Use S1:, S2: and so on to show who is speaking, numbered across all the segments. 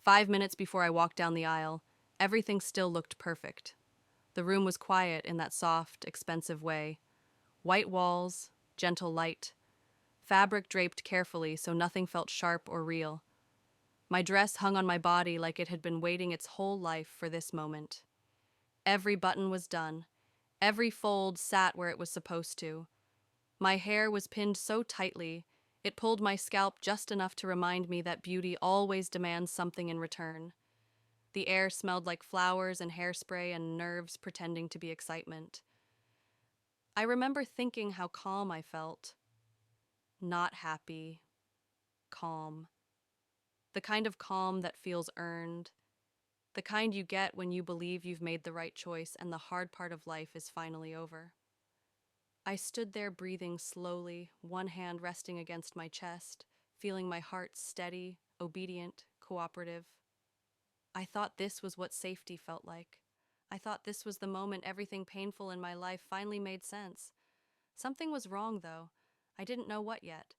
S1: 5 minutes before I walked down the aisle, everything still looked perfect. The room was quiet in that soft, expensive way. White walls, gentle light, fabric draped carefully so nothing felt sharp or real. My dress hung on my body like it had been waiting its whole life for this moment. Every button was done. Every fold sat where it was supposed to. My hair was pinned so tightly, it pulled my scalp just enough to remind me that beauty always demands something in return. The air smelled like flowers and hairspray and nerves pretending to be excitement. I remember thinking how calm I felt. Not happy, calm. The kind of calm that feels earned. The kind you get when you believe you've made the right choice and the hard part of life is finally over. I stood there breathing slowly, one hand resting against my chest, feeling my heart steady, obedient, cooperative. I thought this was what safety felt like. I thought this was the moment everything painful in my life finally made sense. Something was wrong, though. I didn't know what yet.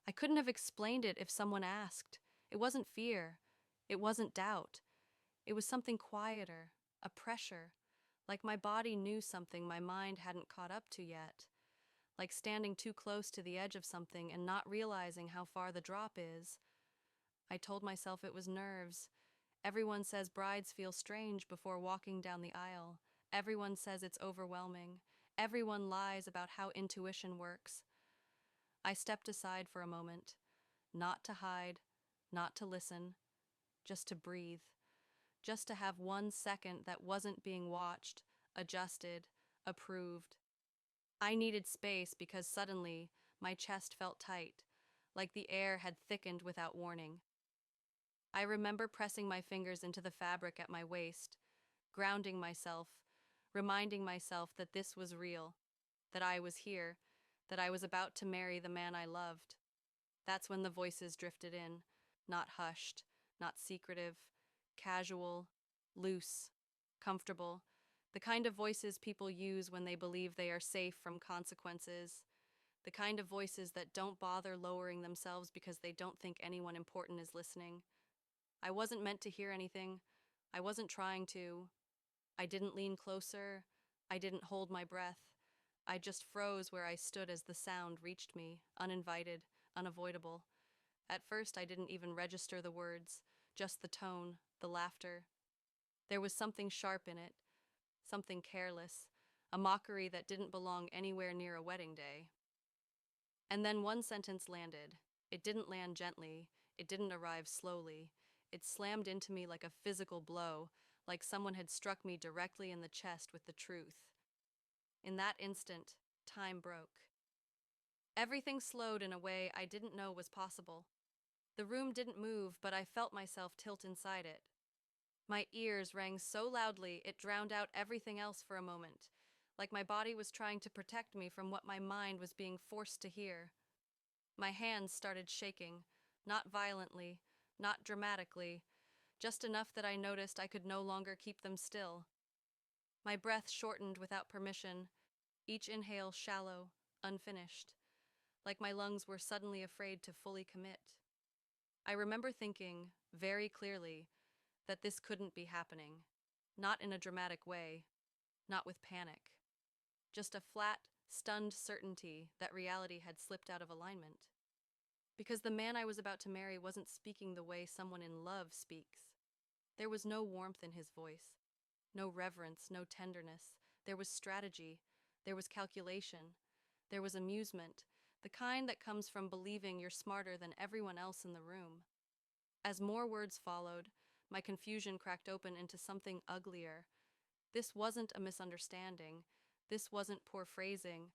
S1: I couldn't have explained it if someone asked. It wasn't fear. It wasn't doubt. It was something quieter, a pressure, like my body knew something my mind hadn't caught up to yet, like standing too close to the edge of something and not realizing how far the drop is. I told myself it was nerves. Everyone says brides feel strange before walking down the aisle. Everyone says it's overwhelming. Everyone lies about how intuition works. I stepped aside for a moment, not to hide, not to listen, just to breathe, just to have 1 second that wasn't being watched, adjusted, approved. I needed space because suddenly my chest felt tight, like the air had thickened without warning. I remember pressing my fingers into the fabric at my waist, grounding myself, reminding myself that this was real, that I was here, that I was about to marry the man I loved. That's when the voices drifted in, not hushed, not secretive, casual, loose, comfortable, the kind of voices people use when they believe they are safe from consequences, the kind of voices that don't bother lowering themselves because they don't think anyone important is listening. I wasn't meant to hear anything. I wasn't trying to. I didn't lean closer. I didn't hold my breath. I just froze where I stood as the sound reached me, uninvited, unavoidable. At first, I didn't even register the words, just the tone, the laughter. There was something sharp in it, something careless, a mockery that didn't belong anywhere near a wedding day. And then one sentence landed. It didn't land gently. It didn't arrive slowly. It slammed into me like a physical blow, like someone had struck me directly in the chest with the truth. In that instant, time broke. Everything slowed in a way I didn't know was possible. The room didn't move, but I felt myself tilt inside it. My ears rang so loudly it drowned out everything else for a moment, like my body was trying to protect me from what my mind was being forced to hear. My hands started shaking, not violently, not dramatically, just enough that I noticed I could no longer keep them still. My breath shortened without permission, each inhale shallow, unfinished, like my lungs were suddenly afraid to fully commit. I remember thinking, very clearly, that this couldn't be happening. Not in a dramatic way, not with panic. Just a flat, stunned certainty that reality had slipped out of alignment. Because the man I was about to marry wasn't speaking the way someone in love speaks. There was no warmth in his voice, no reverence, no tenderness. There was strategy, there was calculation, there was amusement, the kind that comes from believing you're smarter than everyone else in the room. As more words followed, my confusion cracked open into something uglier. This wasn't a misunderstanding. This wasn't poor phrasing.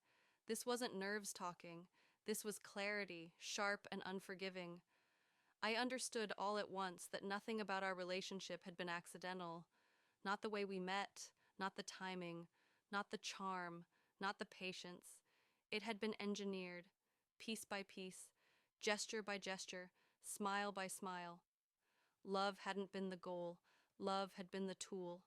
S1: This wasn't nerves talking. This was clarity, sharp and unforgiving. I understood all at once that nothing about our relationship had been accidental. Not the way we met, not the timing, not the charm, not the patience. It had been engineered, piece by piece, gesture by gesture, smile by smile. Love hadn't been the goal. Love had been the tool.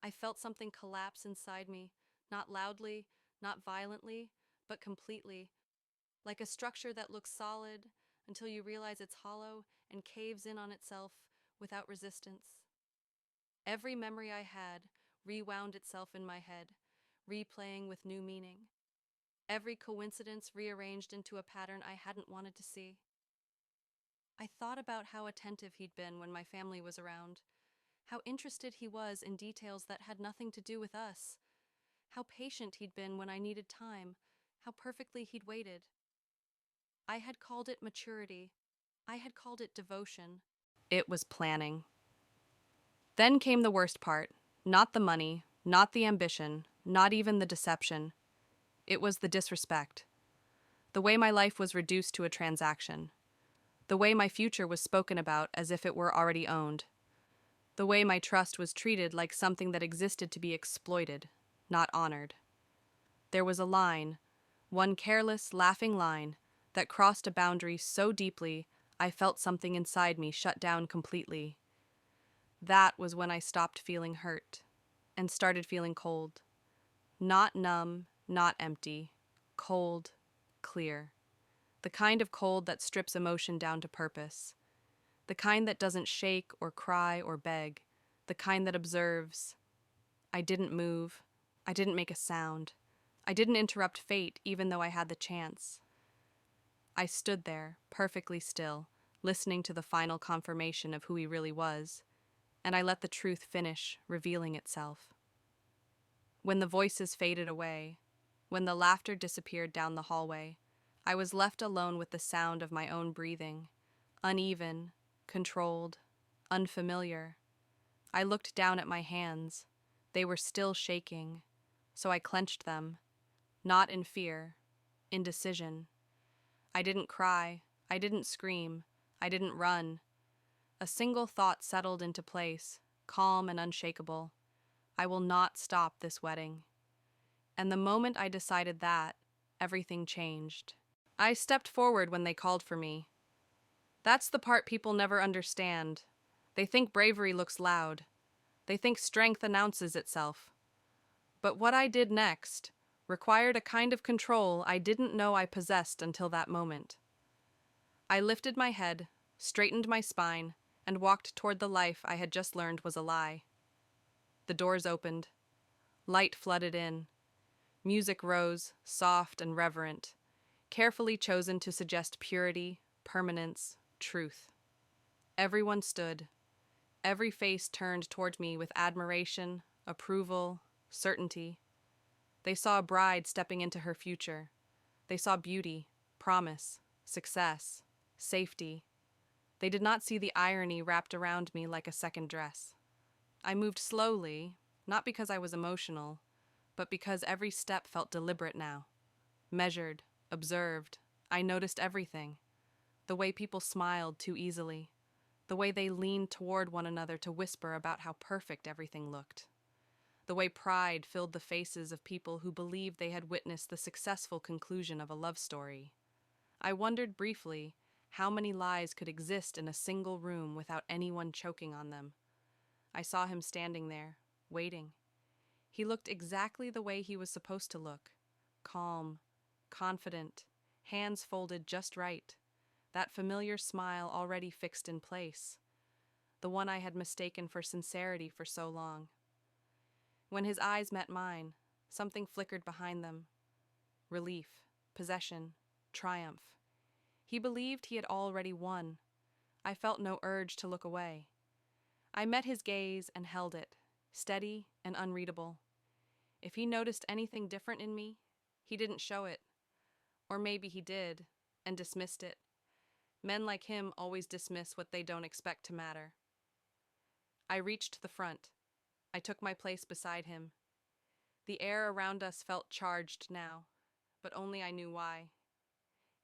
S1: I felt something collapse inside me, not loudly, not violently, but completely, like a structure that looks solid until you realize it's hollow and caves in on itself without resistance. Every memory I had rewound itself in my head, replaying with new meaning. Every coincidence rearranged into a pattern I hadn't wanted to see. I thought about how attentive he'd been when my family was around, how interested he was in details that had nothing to do with us, how patient he'd been when I needed time, how perfectly he'd waited. I had called it maturity. I had called it devotion. It was planning. Then came the worst part. Not the money, not the ambition, not even the deception. It was the disrespect. The way my life was reduced to a transaction. The way my future was spoken about as if it were already owned. The way my trust was treated like something that existed to be exploited, not honored. There was a line, one careless, laughing line, that crossed a boundary so deeply I felt something inside me shut down completely. That was when I stopped feeling hurt and started feeling cold. Not numb, not empty. Cold, clear. The kind of cold that strips emotion down to purpose. The kind that doesn't shake or cry or beg. The kind that observes. I didn't move. I didn't make a sound. I didn't interrupt fate even though I had the chance. I stood there, perfectly still, listening to the final confirmation of who he really was, and I let the truth finish, revealing itself. When the voices faded away, when the laughter disappeared down the hallway, I was left alone with the sound of my own breathing, uneven, controlled, unfamiliar. I looked down at my hands. They were still shaking, so I clenched them, not in fear, in decision. I didn't cry, I didn't scream, I didn't run. A single thought settled into place, calm and unshakable. I will not stop this wedding. And the moment I decided that, everything changed. I stepped forward when they called for me. That's the part people never understand. They think bravery looks loud. They think strength announces itself. But what I did next required a kind of control I didn't know I possessed until that moment. I lifted my head, straightened my spine, and walked toward the life I had just learned was a lie. The doors opened. Light flooded in. Music rose, soft and reverent, carefully chosen to suggest purity, permanence, truth. Everyone stood. Every face turned toward me with admiration, approval, certainty. They saw a bride stepping into her future. They saw beauty, promise, success, safety. They did not see the irony wrapped around me like a second dress. I moved slowly, not because I was emotional, but because every step felt deliberate now. Measured, observed, I noticed everything. The way people smiled too easily. The way they leaned toward one another to whisper about how perfect everything looked. The way pride filled the faces of people who believed they had witnessed the successful conclusion of a love story. I wondered briefly how many lies could exist in a single room without anyone choking on them. I saw him standing there, waiting. He looked exactly the way he was supposed to look. Calm, confident, hands folded just right. That familiar smile already fixed in place. The one I had mistaken for sincerity for so long. When his eyes met mine, something flickered behind them. Relief, possession, triumph. He believed he had already won. I felt no urge to look away. I met his gaze and held it, steady and unreadable. If he noticed anything different in me, he didn't show it. Or maybe he did, and dismissed it. Men like him always dismiss what they don't expect to matter. I reached the front. I took my place beside him. The air around us felt charged now, but only I knew why.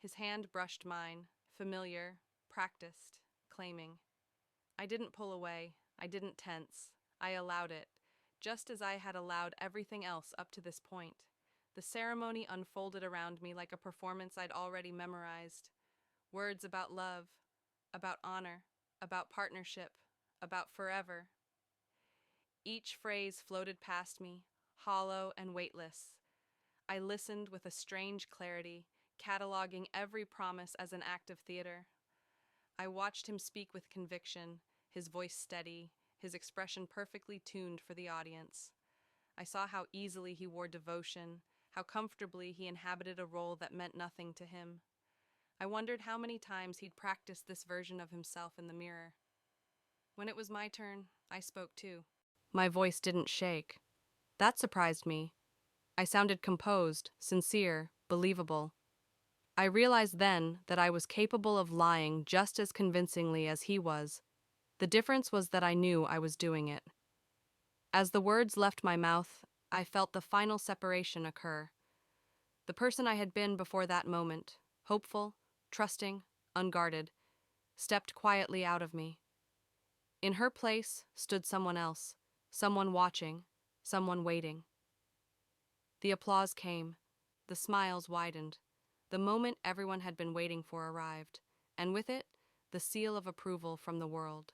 S1: His hand brushed mine, familiar, practiced, claiming. I didn't pull away. I didn't tense. I allowed it, just as I had allowed everything else up to this point. The ceremony unfolded around me like a performance I'd already memorized. Words about love, about honor, about partnership, about forever. Each phrase floated past me, hollow and weightless. I listened with a strange clarity, cataloging every promise as an act of theater. I watched him speak with conviction, his voice steady, his expression perfectly tuned for the audience. I saw how easily he wore devotion, how comfortably he inhabited a role that meant nothing to him. I wondered how many times he'd practiced this version of himself in the mirror. When it was my turn, I spoke too. My voice didn't shake. That surprised me. I sounded composed, sincere, believable. I realized then that I was capable of lying just as convincingly as he was. The difference was that I knew I was doing it. As the words left my mouth, I felt the final separation occur. The person I had been before that moment, hopeful, trusting, unguarded, stepped quietly out of me. In her place stood someone else, someone watching, someone waiting. The applause came, the smiles widened. The moment everyone had been waiting for arrived, and with it, the seal of approval from the world.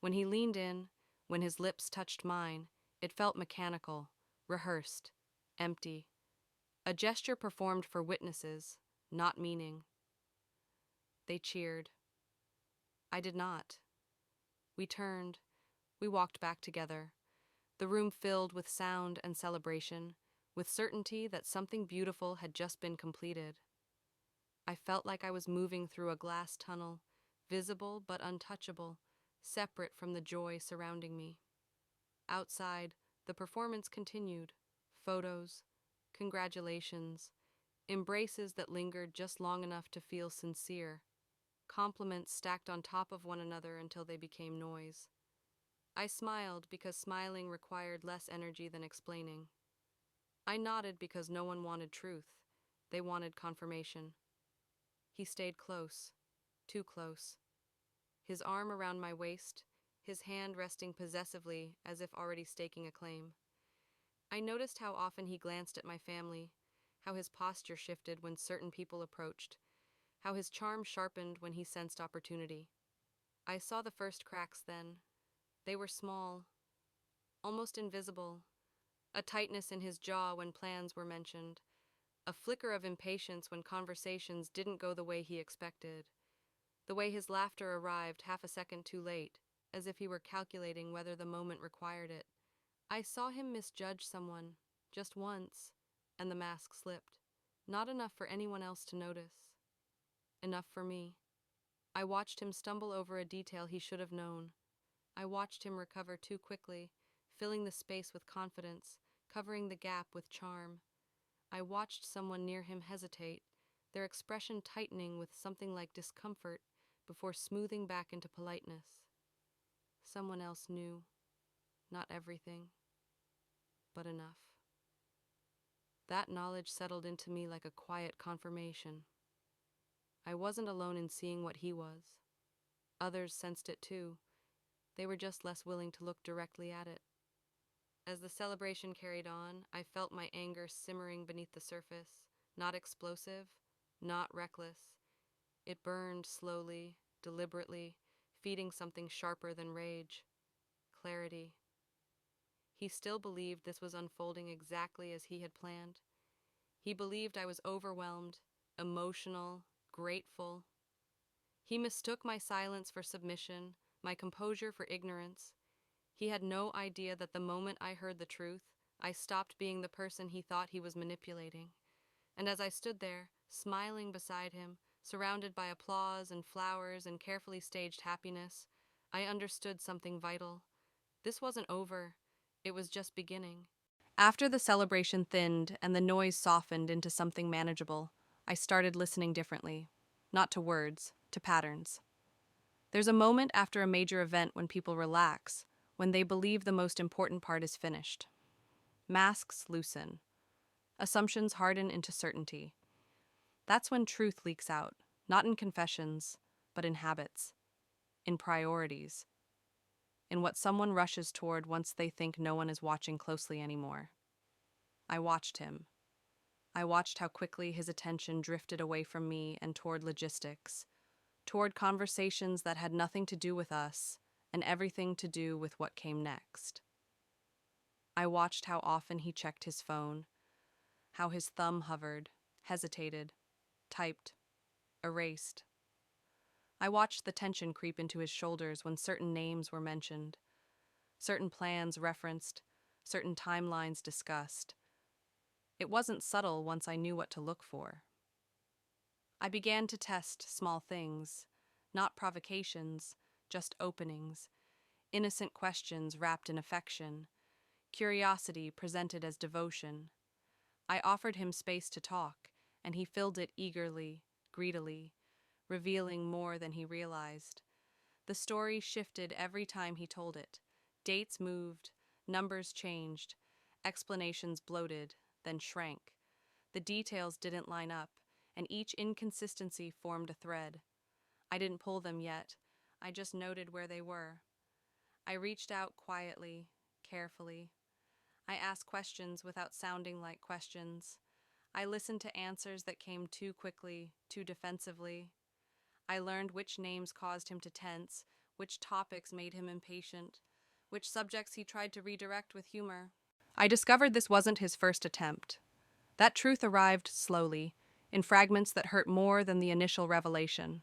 S1: When he leaned in, when his lips touched mine, it felt mechanical, rehearsed, empty. A gesture performed for witnesses, not meaning. They cheered. I did not. We turned. We walked back together. The room filled with sound and celebration, with certainty that something beautiful had just been completed. I felt like I was moving through a glass tunnel, visible but untouchable, separate from the joy surrounding me. Outside, the performance continued. Photos, congratulations, embraces that lingered just long enough to feel sincere, compliments stacked on top of one another until they became noise. I smiled because smiling required less energy than explaining. I nodded because no one wanted truth. They wanted confirmation. He stayed close, too close. His arm around my waist, his hand resting possessively as if already staking a claim. I noticed how often he glanced at my family, how his posture shifted when certain people approached, how his charm sharpened when he sensed opportunity. I saw the first cracks then. They were small, almost invisible, a tightness in his jaw when plans were mentioned, a flicker of impatience when conversations didn't go the way he expected, the way his laughter arrived half a second too late, as if he were calculating whether the moment required it. I saw him misjudge someone, just once, and the mask slipped. Not enough for anyone else to notice. Enough for me. I watched him stumble over a detail he should have known. I watched him recover too quickly, filling the space with confidence, covering the gap with charm. I watched someone near him hesitate, their expression tightening with something like discomfort before smoothing back into politeness. Someone else knew, not everything, but enough. That knowledge settled into me like a quiet confirmation. I wasn't alone in seeing what he was. Others sensed it too. They were just less willing to look directly at it. As the celebration carried on, I felt my anger simmering beneath the surface, not explosive, not reckless. It burned slowly, deliberately, feeding something sharper than rage. Clarity. He still believed this was unfolding exactly as he had planned. He believed I was overwhelmed, emotional, grateful. He mistook my silence for submission, my composure for ignorance. He had no idea that the moment I heard the truth, I stopped being the person he thought he was manipulating. And as I stood there, smiling beside him, surrounded by applause and flowers and carefully staged happiness, I understood something vital. This wasn't over. It was just beginning. After the celebration thinned and the noise softened into something manageable, I started listening differently. Not to words, to patterns. There's a moment after a major event when people relax, when they believe the most important part is finished. Masks loosen. Assumptions harden into certainty. That's when truth leaks out, not in confessions, but in habits, in priorities, in what someone rushes toward once they think no one is watching closely anymore. I watched him. I watched how quickly his attention drifted away from me and toward logistics, toward conversations that had nothing to do with us and everything to do with what came next. I watched how often he checked his phone, how his thumb hovered, hesitated, typed, erased. I watched the tension creep into his shoulders when certain names were mentioned, certain plans referenced, certain timelines discussed. It wasn't subtle once I knew what to look for. I began to test small things, not provocations, just openings, innocent questions wrapped in affection, curiosity presented as devotion. I offered him space to talk, and he filled it eagerly, greedily, revealing more than he realized. The story shifted every time he told it. Dates moved, numbers changed, explanations bloated, then shrank. The details didn't line up, and each inconsistency formed a thread. I didn't pull them yet. I just noted where they were. I reached out quietly, carefully. I asked questions without sounding like questions. I listened to answers that came too quickly, too defensively. I learned which names caused him to tense, which topics made him impatient, which subjects he tried to redirect with humor. I discovered this wasn't his first attempt. That truth arrived slowly, in fragments that hurt more than the initial revelation.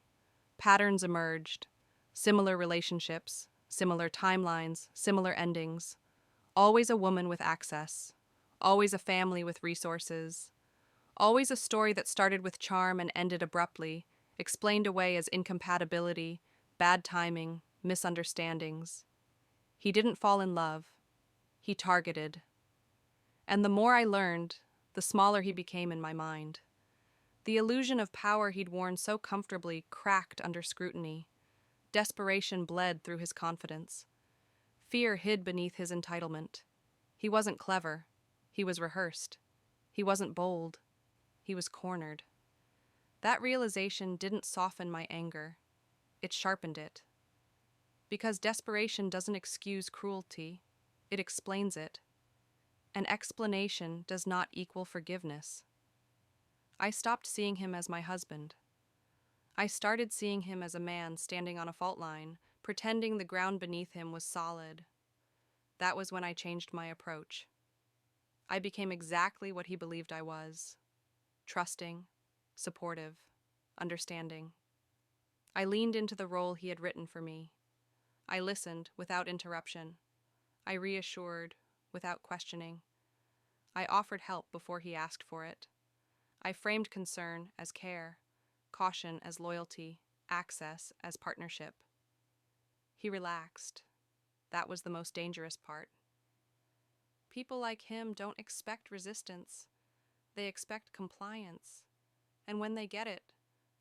S1: Patterns emerged. Similar relationships, similar timelines, similar endings. Always a woman with access. Always a family with resources. Always a story that started with charm and ended abruptly, explained away as incompatibility, bad timing, misunderstandings. He didn't fall in love. He targeted. And the more I learned, the smaller he became in my mind. The illusion of power he'd worn so comfortably cracked under scrutiny. Desperation bled through his confidence. Fear hid beneath his entitlement. He wasn't clever. He was rehearsed. He wasn't bold. He was cornered. That realization didn't soften my anger. It sharpened it. Because desperation doesn't excuse cruelty. It explains it. An explanation does not equal forgiveness. I stopped seeing him as my husband. I started seeing him as a man standing on a fault line, pretending the ground beneath him was solid. That was when I changed my approach. I became exactly what he believed I was: trusting, supportive, understanding. I leaned into the role he had written for me. I listened without interruption. I reassured without questioning. I offered help before he asked for it. I framed concern as care, caution as loyalty, access as partnership. He relaxed. That was the most dangerous part. People like him don't expect resistance. They expect compliance. And when they get it,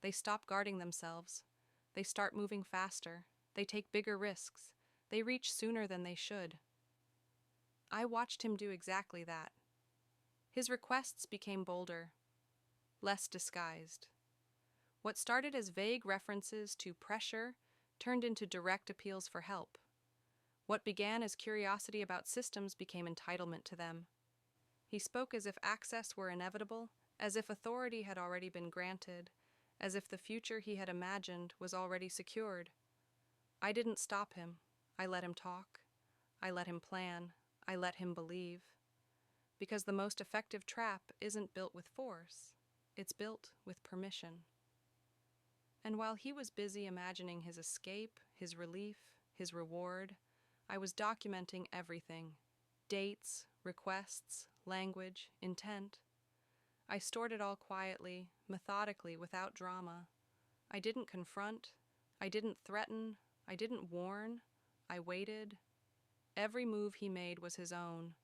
S1: they stop guarding themselves. They start moving faster. They take bigger risks. They reach sooner than they should. I watched him do exactly that. His requests became bolder, less disguised. What started as vague references to pressure turned into direct appeals for help. What began as curiosity about systems became entitlement to them. He spoke as if access were inevitable, as if authority had already been granted, as if the future he had imagined was already secured. I didn't stop him. I let him talk. I let him plan. I let him believe. Because the most effective trap isn't built with force. It's built with permission. And while he was busy imagining his escape, his relief, his reward, I was documenting everything: dates, requests, language, intent. I stored it all quietly, methodically, without drama. I didn't confront. I didn't threaten. I didn't warn. I waited. Every move he made was his own.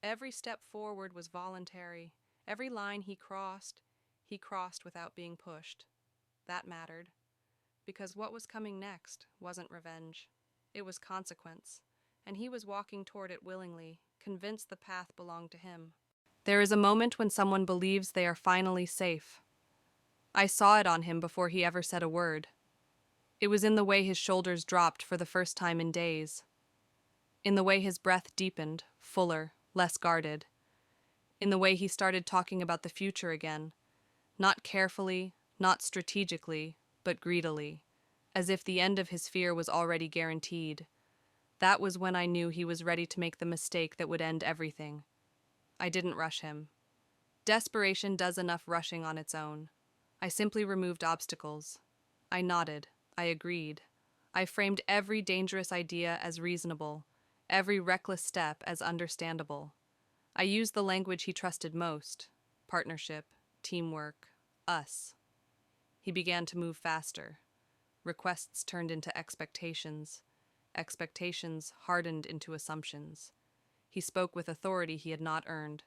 S1: Every step forward was voluntary. Every line he crossed without being pushed. That mattered. Because what was coming next wasn't revenge. It was consequence. And he was walking toward it willingly, convinced the path belonged to him. There is a moment when someone believes they are finally safe. I saw it on him before he ever said a word. It was in the way his shoulders dropped for the first time in days. In the way his breath deepened, fuller, less guarded. In the way he started talking about the future again. Not carefully, not strategically, but greedily, as if the end of his fear was already guaranteed. That was when I knew he was ready to make the mistake that would end everything. I didn't rush him. Desperation does enough rushing on its own. I simply removed obstacles. I nodded. I agreed. I framed every dangerous idea as reasonable, every reckless step as understandable. I used the language he trusted most: partnership, teamwork, us. He began to move faster. Requests turned into expectations. Expectations hardened into assumptions. He spoke with authority he had not earned,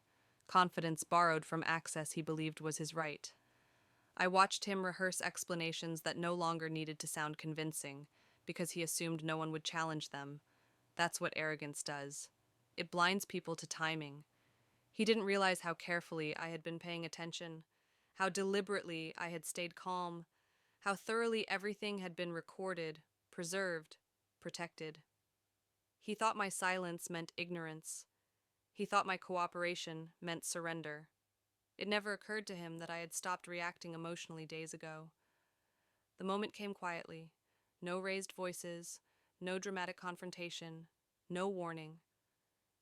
S1: confidence borrowed from access he believed was his right. I watched him rehearse explanations that no longer needed to sound convincing, because he assumed no one would challenge them. That's what arrogance does. It blinds people to timing. He didn't realize how carefully I had been paying attention, how deliberately I had stayed calm, how thoroughly everything had been recorded, preserved, protected. He thought my silence meant ignorance. He thought my cooperation meant surrender. It never occurred to him that I had stopped reacting emotionally days ago. The moment came quietly. No raised voices, no dramatic confrontation, no warning.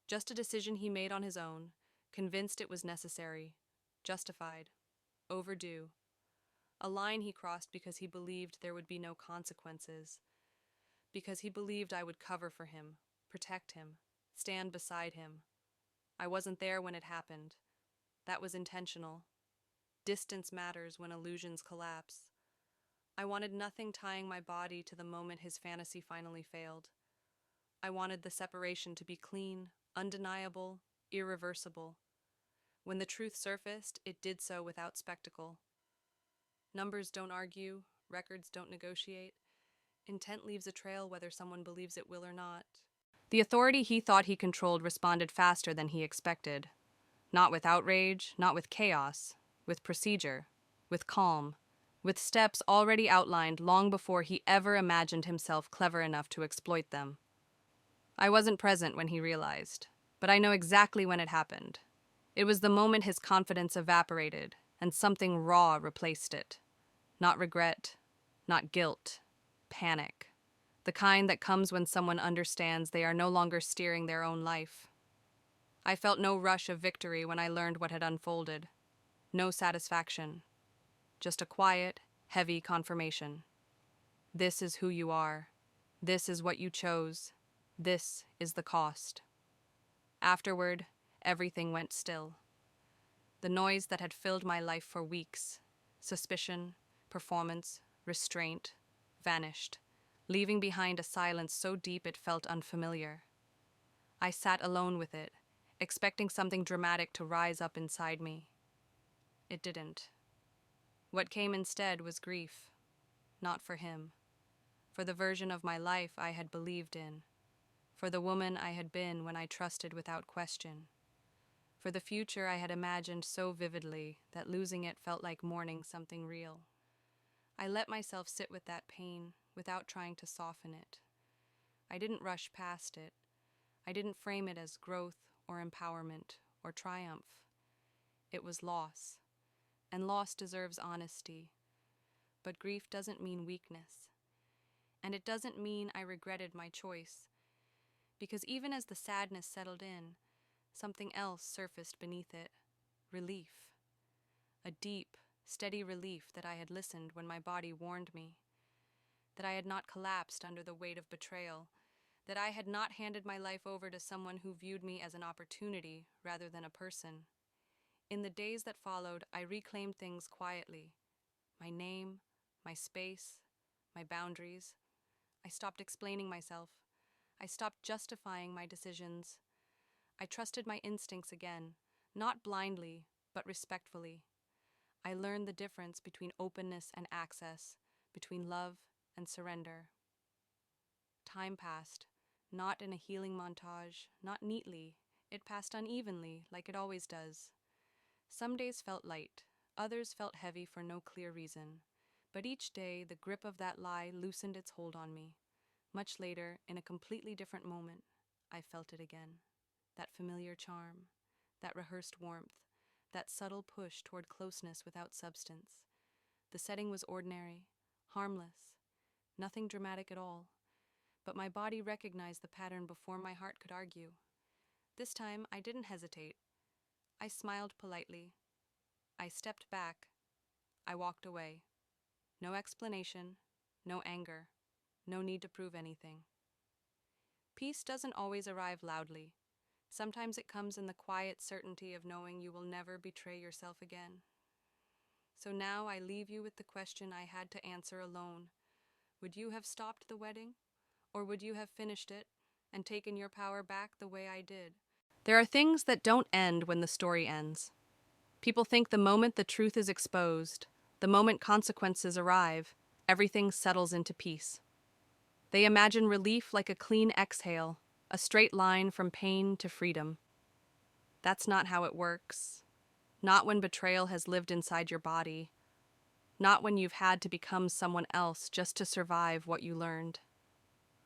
S1: Just a decision he made on his own, convinced it was necessary, justified, overdue. A line he crossed because he believed there would be no consequences, because he believed I would cover for him, protect him, stand beside him. I wasn't there when it happened. That was intentional. Distance matters when illusions collapse. I wanted nothing tying my body to the moment his fantasy finally failed. I wanted the separation to be clean, undeniable, irreversible. When the truth surfaced, it did so without spectacle. Numbers don't argue, records don't negotiate. Intent leaves a trail whether someone believes it will or not. The authority he thought he controlled responded faster than he expected. Not with outrage, not with chaos, with procedure, with calm, with steps already outlined long before he ever imagined himself clever enough to exploit them. I wasn't present when he realized, but I know exactly when it happened. It was the moment his confidence evaporated and something raw replaced it. Not regret, not guilt, panic. The kind that comes when someone understands they are no longer steering their own life. I felt no rush of victory when I learned what had unfolded. No satisfaction. Just a quiet, heavy confirmation. This is who you are. This is what you chose. This is the cost. Afterward, everything went still. The noise that had filled my life for weeks, suspicion, performance, restraint, vanished, leaving behind a silence so deep it felt unfamiliar. I sat alone with it, expecting something dramatic to rise up inside me. It didn't. What came instead was grief, not for him, for the version of my life I had believed in, for the woman I had been when I trusted without question, for the future I had imagined so vividly that losing it felt like mourning something real. I let myself sit with that pain without trying to soften it. I didn't rush past it. I didn't frame it as growth or empowerment or triumph. It was loss, and loss deserves honesty. But grief doesn't mean weakness. And it doesn't mean I regretted my choice, because even as the sadness settled in, something else surfaced beneath it: relief. A deep, steady relief that I had listened when my body warned me, that I had not collapsed under the weight of betrayal, that I had not handed my life over to someone who viewed me as an opportunity rather than a person. In the days that followed, I reclaimed things quietly: my name, my space, my boundaries. I stopped explaining myself. I stopped justifying my decisions. I trusted my instincts again, not blindly, but respectfully. I learned the difference between openness and access, between love and surrender. Time passed, not in a healing montage, not neatly. It passed unevenly, like it always does. Some days felt light, others felt heavy for no clear reason. But each day, the grip of that lie loosened its hold on me. Much later, in a completely different moment, I felt it again. That familiar charm, that rehearsed warmth, that subtle push toward closeness without substance. The setting was ordinary, harmless, nothing dramatic at all. But my body recognized the pattern before my heart could argue. This time, I didn't hesitate. I smiled politely. I stepped back. I walked away. No explanation, no anger, no need to prove anything. Peace doesn't always arrive loudly. Sometimes it comes in the quiet certainty of knowing you will never betray yourself again. So now I leave you with the question I had to answer alone. Would you have stopped the wedding? Or would you have finished it and taken your power back the way I did? There are things that don't end when the story ends. People think the moment the truth is exposed, the moment consequences arrive, everything settles into peace. They imagine relief like a clean exhale, a straight line from pain to freedom. That's not how it works. Not when betrayal has lived inside your body. Not when you've had to become someone else just to survive what you learned.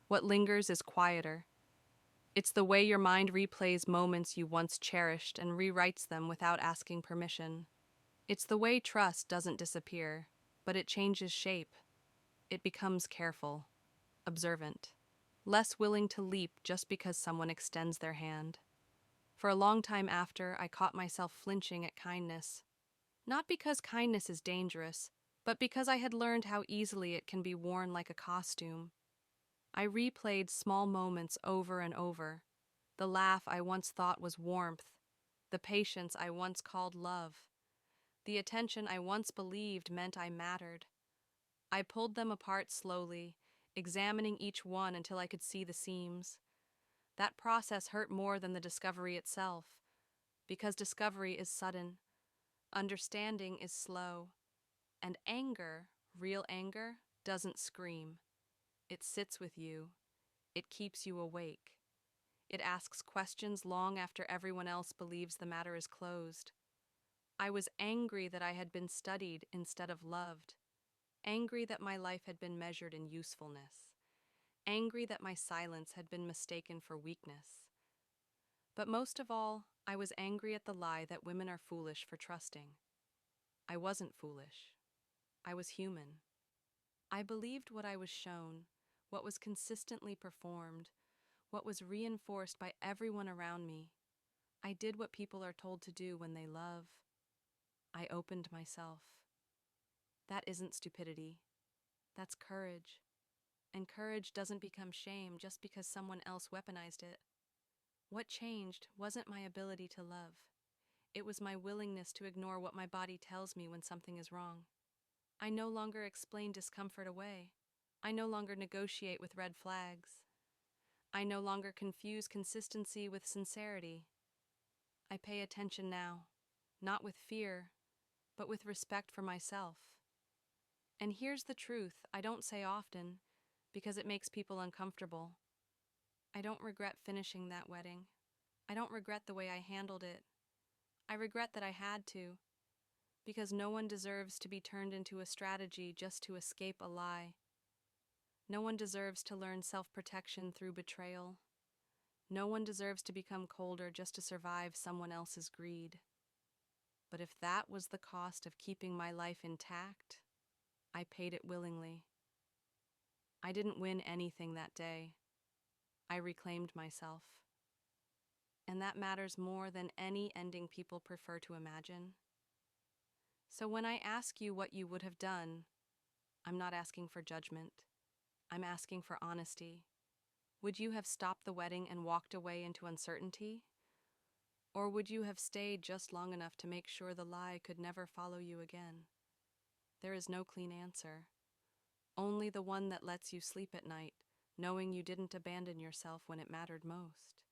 S1: What lingers is quieter. It's the way your mind replays moments you once cherished and rewrites them without asking permission. It's the way trust doesn't disappear, but it changes shape. It becomes careful, observant, less willing to leap just because someone extends their hand. For a long time after, I caught myself flinching at kindness. Not because kindness is dangerous, but because I had learned how easily it can be worn like a costume. I replayed small moments over and over. The laugh I once thought was warmth, the patience I once called love, the attention I once believed meant I mattered. I pulled them apart slowly, examining each one until I could see the seams. That process hurt more than the discovery itself, because discovery is sudden, understanding is slow, and anger, real anger, doesn't scream. It sits with you. It keeps you awake. It asks questions long after everyone else believes the matter is closed. I was angry that I had been studied instead of loved. Angry that my life had been measured in usefulness. Angry that my silence had been mistaken for weakness. But most of all, I was angry at the lie that women are foolish for trusting. I wasn't foolish. I was human. I believed what I was shown, what was consistently performed, what was reinforced by everyone around me. I did what people are told to do when they love. I opened myself. That isn't stupidity. That's courage. And courage doesn't become shame just because someone else weaponized it. What changed wasn't my ability to love. It was my willingness to ignore what my body tells me when something is wrong. I no longer explain discomfort away. I no longer negotiate with red flags. I no longer confuse consistency with sincerity. I pay attention now, not with fear, but with respect for myself. And here's the truth I don't say often, because it makes people uncomfortable. I don't regret finishing that wedding. I don't regret the way I handled it. I regret that I had to, because no one deserves to be turned into a strategy just to escape a lie. No one deserves to learn self-protection through betrayal. No one deserves to become colder just to survive someone else's greed. But if that was the cost of keeping my life intact, I paid it willingly. I didn't win anything that day. I reclaimed myself. And that matters more than any ending people prefer to imagine. So when I ask you what you would have done, I'm not asking for judgment. I'm asking for honesty. Would you have stopped the wedding and walked away into uncertainty? Or would you have stayed just long enough to make sure the lie could never follow you again? There is no clean answer. Only the one that lets you sleep at night, knowing you didn't abandon yourself when it mattered most.